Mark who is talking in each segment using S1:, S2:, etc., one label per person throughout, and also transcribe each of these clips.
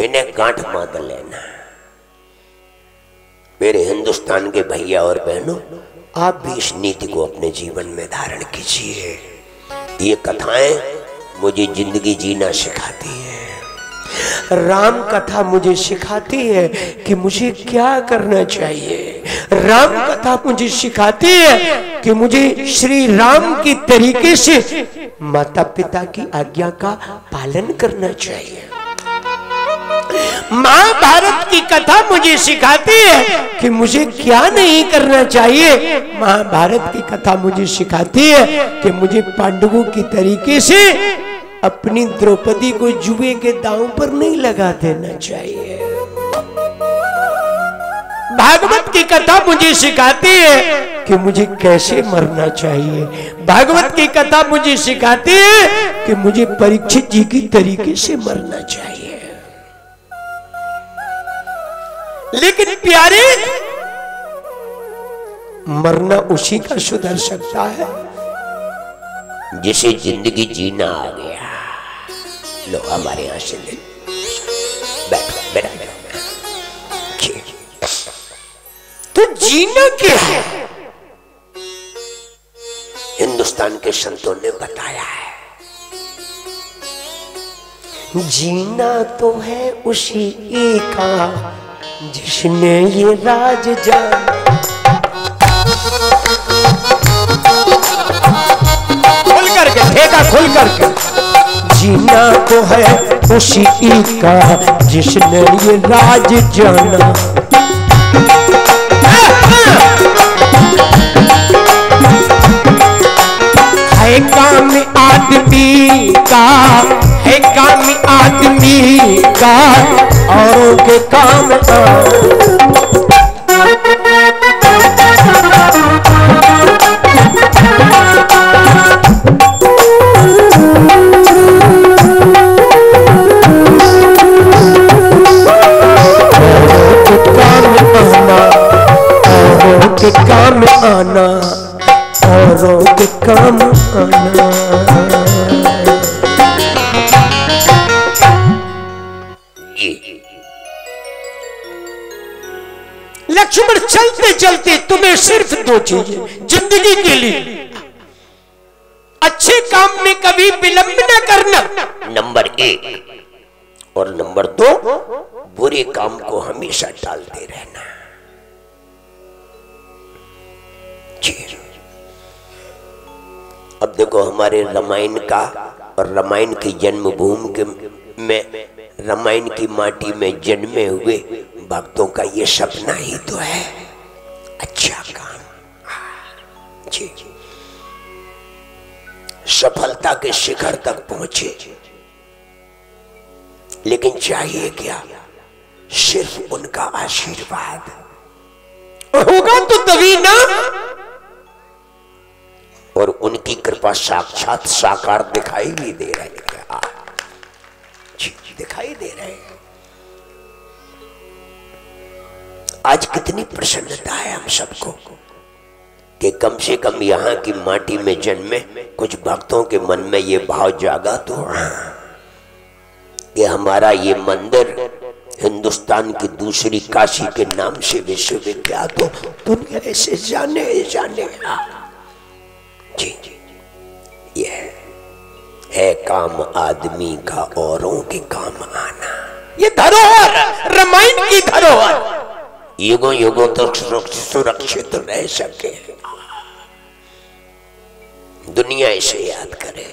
S1: इन्हें गांठ बांध लेना। मेरे हिंदुस्तान के भैया और बहनों, आप भी इस नीति को अपने जीवन में धारण कीजिए। ये कथाएं मुझे जिंदगी जीना सिखाती है। राम कथा मुझे सिखाती है कि मुझे क्या करना चाहिए। राम कथा मुझे सिखाती है कि मुझे श्री राम की तरीके से माता पिता की आज्ञा का पालन करना चाहिए। महाभारत की कथा मुझे सिखाती है कि मुझे क्या नहीं करना चाहिए। महाभारत की कथा मुझे सिखाती है कि मुझे पांडवों की तरीके से अपनी द्रौपदी को जुए के दांव पर नहीं लगा देना चाहिए। भागवत की कथा मुझे सिखाती है कि मुझे कैसे मरना चाहिए। भागवत की कथा मुझे सिखाती है कि मुझे परीक्षित जी की तरीके से मरना चाहिए। लेकिन प्यारे, मरना उसी का सुधर सकता है जिसे जिंदगी जीना आ गया। लो हमारे यहां से ले, बैठो बैठो बैठो। तो जीना क्या है? हिंदुस्तान के संतों ने बताया है, जीना तो है उसी का जिसने ये राज जाना। खोल करके, ठेका खोल करके। जीना तो है उसी का जिसने ये राज जाना। है काम आदमी का, है काम आदमी का औरों के काम के काम आना, औरों के काम आना। लक्ष्मण चलते चलते तुम्हें सिर्फ दो चीजें जिंदगी के लिए, अच्छे काम में कभी विलंब न करना, नंबर 1, और नंबर 2, बुरे काम को हमेशा टालते रहना। अब देखो, हमारे रामायण का और रामायण की जन्मभूमि के में, रामायण की माटी में जन्मे हुए भक्तों का ये सपना ही तो है, अच्छा काम जी, सफलता के शिखर तक पहुंचे। लेकिन चाहिए क्या? सिर्फ उनका आशीर्वाद होगा तो तभी ना, और उनकी कृपा साक्षात साकार दिखाई भी दे रही है, दिखाई दे रहे हैं। आज कितनी प्रसन्नता है हम सबको कि कम से कम यहाँ की माटी में जन्मे कुछ भक्तों के मन में ये भाव जागा तो कि हमारा ये मंदिर हिंदुस्तान की दूसरी काशी के नाम से विश्वविख्यात हो, दुनिया से जाने जाने। जी जी, ये है काम आदमी का औरों के काम आना। ये धरोहर, रामायण की धरोहर युगों युगों तक सुरक्षित रह सके, दुनिया इसे याद करे,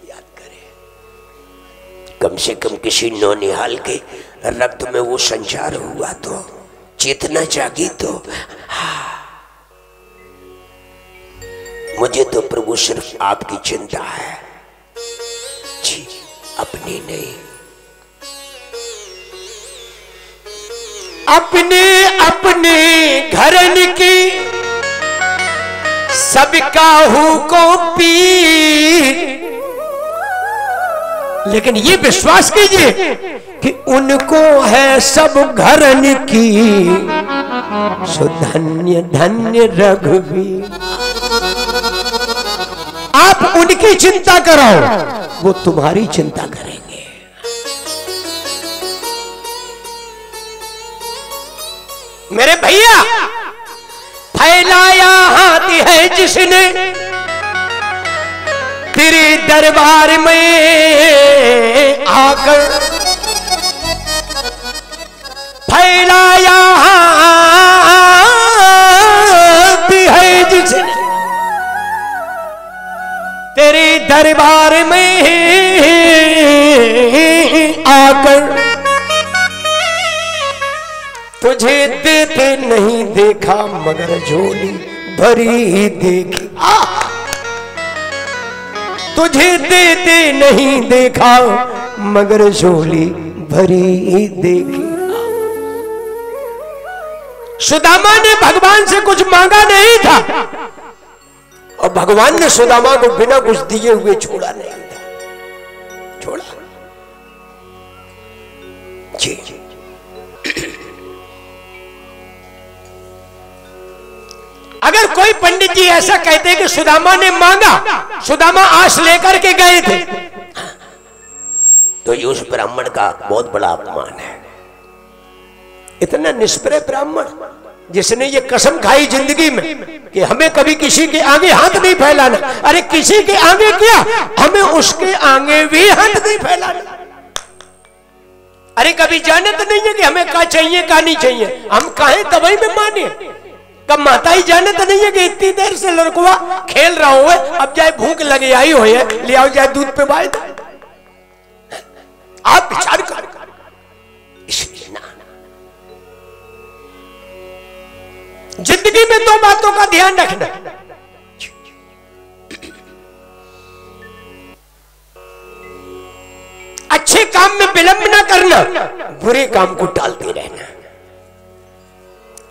S1: याद करे। कम से कम किसी नौनिहाल के रक्त में वो संचार हुआ तो, चेतना जागी तो। मुझे तो प्रभु सिर्फ आपकी चिंता है जी, अपनी नहीं। अपने अपने घरन की सबका हुक्म पीर, लेकिन ये विश्वास कीजिए कि उनको है सब घरन की सुधन्य धन्य रघुवीर। आप उनकी चिंता करो, वो तुम्हारी चिंता करेंगे। मेरे भैया, फैलाया हाथ है जिसने तेरे दरबार में आकर, फैलाया हाथ है जिसने तेरे दरबार में आकर, तुझे देते नहीं देखा मगर झोली भरी देखी। तुझे देते नहीं देखा मगर झोली भरी देखी। सुदामा ने भगवान से कुछ मांगा नहीं था और भगवान ने सुदामा को बिना कुछ दिए हुए छोड़ा नहीं था, छोड़ा जी। अगर कोई पंडित जी ऐसा कहते कि सुदामा ने मांगा, सुदामा आस लेकर के गए थे, तो ये उस ब्राह्मण का बहुत बड़ा अपमान है। इतना निष्प्रय ब्राह्मण जिसने ये कसम खाई जिंदगी में कि हमें कभी किसी के आगे हाथ नहीं फैलाना। अरे किसी के आगे क्या, हमें उसके आगे भी हाथ नहीं फैलाना। अरे कभी जानत नहीं है कि हमें क्या चाहिए क्या नहीं चाहिए, हम काहे दवाई में माने। कब माता ही जानत नहीं है कि इतनी देर से लड़कुआ खेल रहा हो, अब जाए भूख लगे आई हो ले आओ जाए दूध पे बाय। आप विचार कर, इसलिए ना जिंदगी में दो बातों का ध्यान रखना। अच्छे काम में विलंब ना करना, बुरे काम को टालते रहना।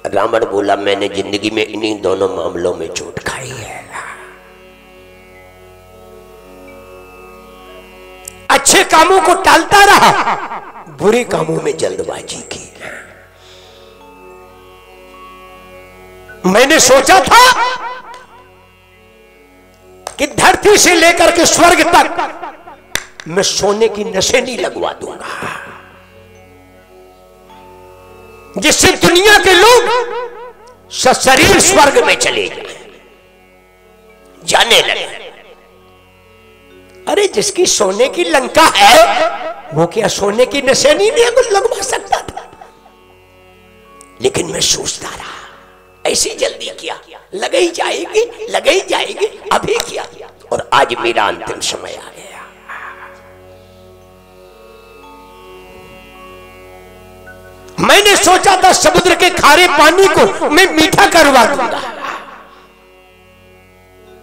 S1: रावण बोला मैंने जिंदगी में इन्हीं दोनों मामलों में चोट खाई है। अच्छे कामों को टालता रहा, बुरे कामों में जल्दबाजी की। मैंने सोचा था कि धरती से लेकर के स्वर्ग तक मैं सोने की नशेनी लगवा दूंगा, जिससे दुनिया के लोग सशरीर स्वर्ग में चले जाने लगे। अरे जिसकी सोने की लंका है वो क्या सोने की नशेनी नहीं कुछ लगवा सकता था। लेकिन मैं सोचता रहा, ऐसी जल्दी किया, लगे ही जाएगी लगे ही जाएगी, अभी किया और आज मेरा अंतिम समय आ गया। मैंने सोचा था समुद्र के खारे पानी को मैं मीठा करवा दूंगा,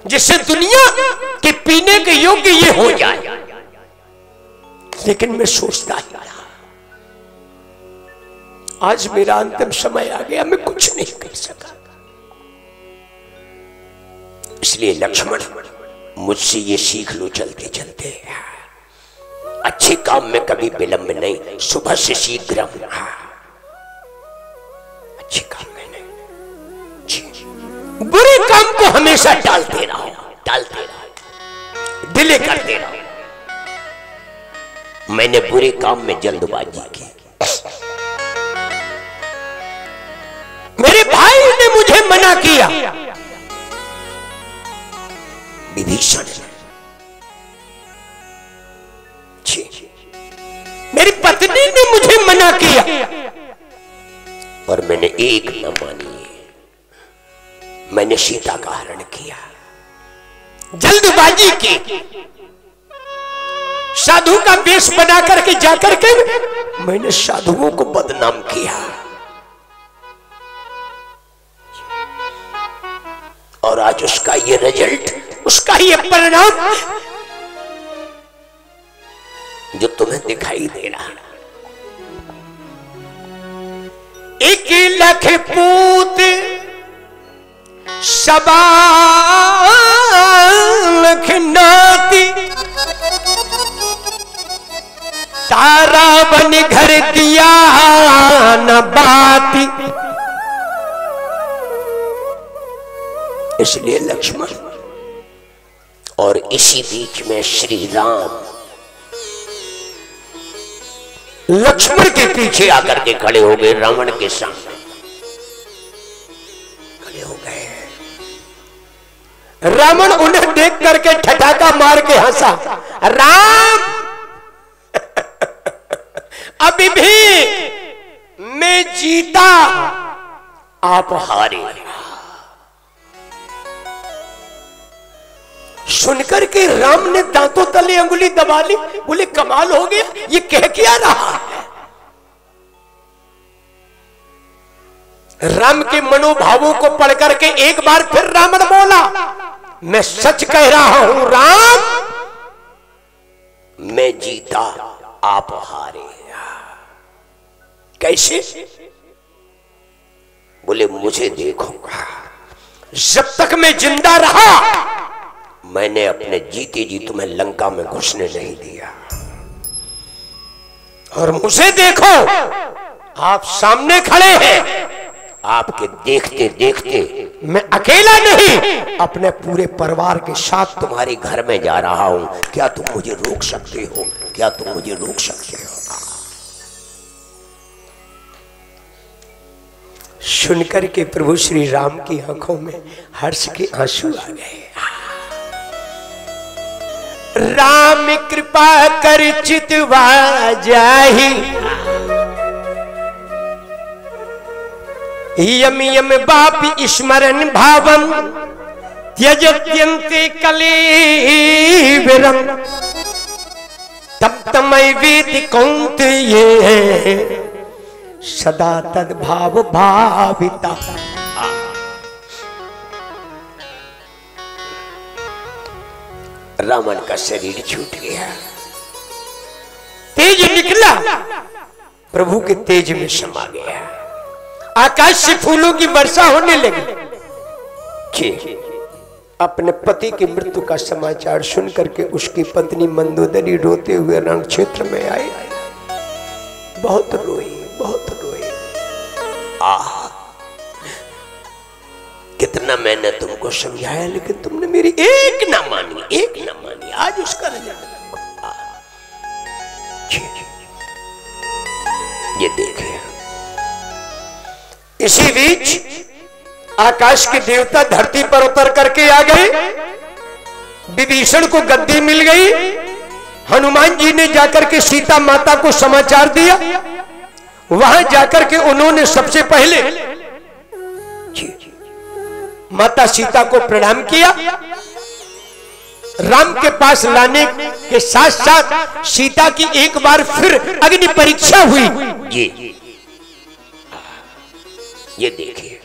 S1: जिससे दुनिया के पीने के योग्य ये हो जाए। लेकिन मैं सोचता ही रहा, आज मेरा अंतिम समय आ गया, मैं कुछ नहीं कर सका। इसलिए लक्ष्मण मुझसे ये सीख लो चलते चलते, अच्छे काम में कभी विलंब नहीं, सुबह से शीघ्र। अच्छे काम में नहीं, बुरे काम को हमेशा टालते रहो, डिले करते रहो। मैंने बुरे काम में जल्दबाजी की। मेरे भाई ने मुझे मना किया, विभीषण मेरी पत्नी ने मुझे मना किया और मैंने एक न मानी। मैंने सीता का हरण किया, जल्दबाजी की, साधु का वेश बना करके जाकर के मैंने साधुओं को बदनाम किया। और आज उसका ये रिजल्ट, उसका ये परिणाम जो तुम्हें दिखाई दे रहा। 1 लाख पूत सबा लाख नाती, तारा बन घर दिया न बाती। इसलिए लक्ष्मण, और इसी बीच में श्री राम लक्ष्मण के पीछे आकर के खड़े हो गए रावण के सामने।
S2: रावण उन्हें देख करके ठठाका मार के हंसा। राम अभी भी मैं जीता, आप हारे। सुनकर के राम ने दांतों तले अंगुली दबा ली, बोले कमाल हो गया, ये कह क्या रहा है। राम के मनोभावों को पढ़ करके एक बार फिर रावण बोला, मैं सच कह रहा हूं राम,
S1: मैं जीता आप हारे। कैसे? बोले मुझे देखो,
S2: जब तक मैं जिंदा रहा
S1: मैंने अपने जीते जी तुम्हें लंका में घुसने नहीं दिया,
S2: और मुझे देखो, आप सामने खड़े हैं,
S1: आपके देखते देखते
S2: मैं अकेला नहीं
S1: अपने पूरे परिवार के साथ तुम्हारे घर में जा रहा हूं। क्या तुम मुझे रोक सकते हो? क्या तुम मुझे रोक सकते हो?
S2: सुनकर के प्रभु श्री राम की आंखों में हर्ष के आंसू आ गए। राम कृपा कर चितवा जाहि, यम यम बाप स्मरण भावम, त्यजत्यन्ते कलेवरम, तब तमय वेद कौन्तेय, सदा तद्भाव भाविता।
S1: रावण का शरीर छूट गया,
S2: तेज निकला, प्रभु के तेज में समा गया। आकाश से फूलों की वर्षा होने लगी। अपने पति की मृत्यु का समाचार सुन करके उसकी पत्नी मंदोदरी रोते हुए रण क्षेत्र में आई। बहुत रोई, बहुत रोई।
S1: कितना मैंने तुमको समझाया, लेकिन तुमने मेरी एक ना मानी, एक ना मानी। आज उसका रिजल्ट ये देखे।
S2: इसी बीच आकाश के देवता धरती पर उतर करके आ गए। विभीषण को गद्दी मिल गई। हनुमान जी ने जाकर के सीता माता को समाचार दिया। वहां जाकर के उन्होंने सबसे पहले माता सीता को प्रणाम किया। राम के पास लाने के साथ साथ सीता की एक बार फिर अग्नि परीक्षा हुई।
S1: ये देखिए,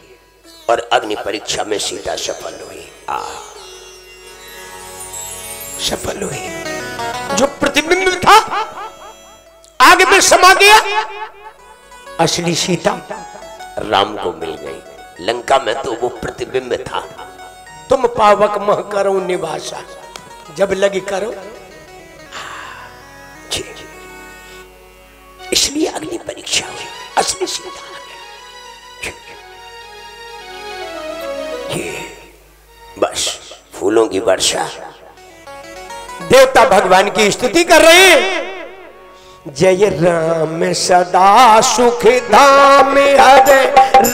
S1: और अग्नि परीक्षा में सीता सफल हुई।
S2: सफल हुई। जो प्रतिबिंब था आग में समा गया, असली सीता
S1: राम को मिल गई। लंका में तो वो प्रतिबिंब था।
S2: तुम पावक मह करो निवासा, जब लगी करो।
S1: इसलिए अग्नि परीक्षा हुई, असली सीता आ गई। बस फूलों की वर्षा।
S2: देवता भगवान की स्तुति कर रहे हैं। जय राम सदा सुख धाम हरे,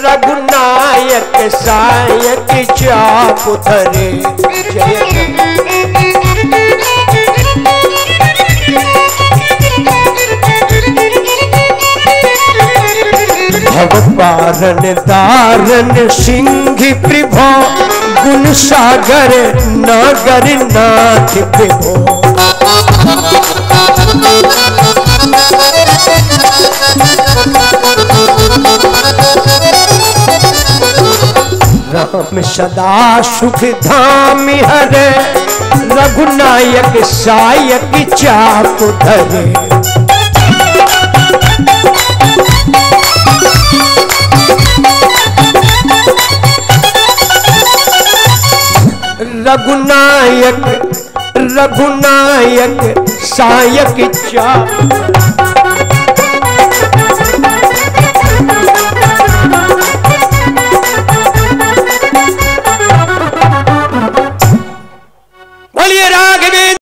S2: रघुनायक सायक चाप धरे। जय भवपारण दारण सिंह प्रभो, गुण सागर नागर नाथ प्रभो। राम सदा सुख धाम हरे, रघुनायक सायक चाप धरे। रघुनायक रघुनायक सायक चाप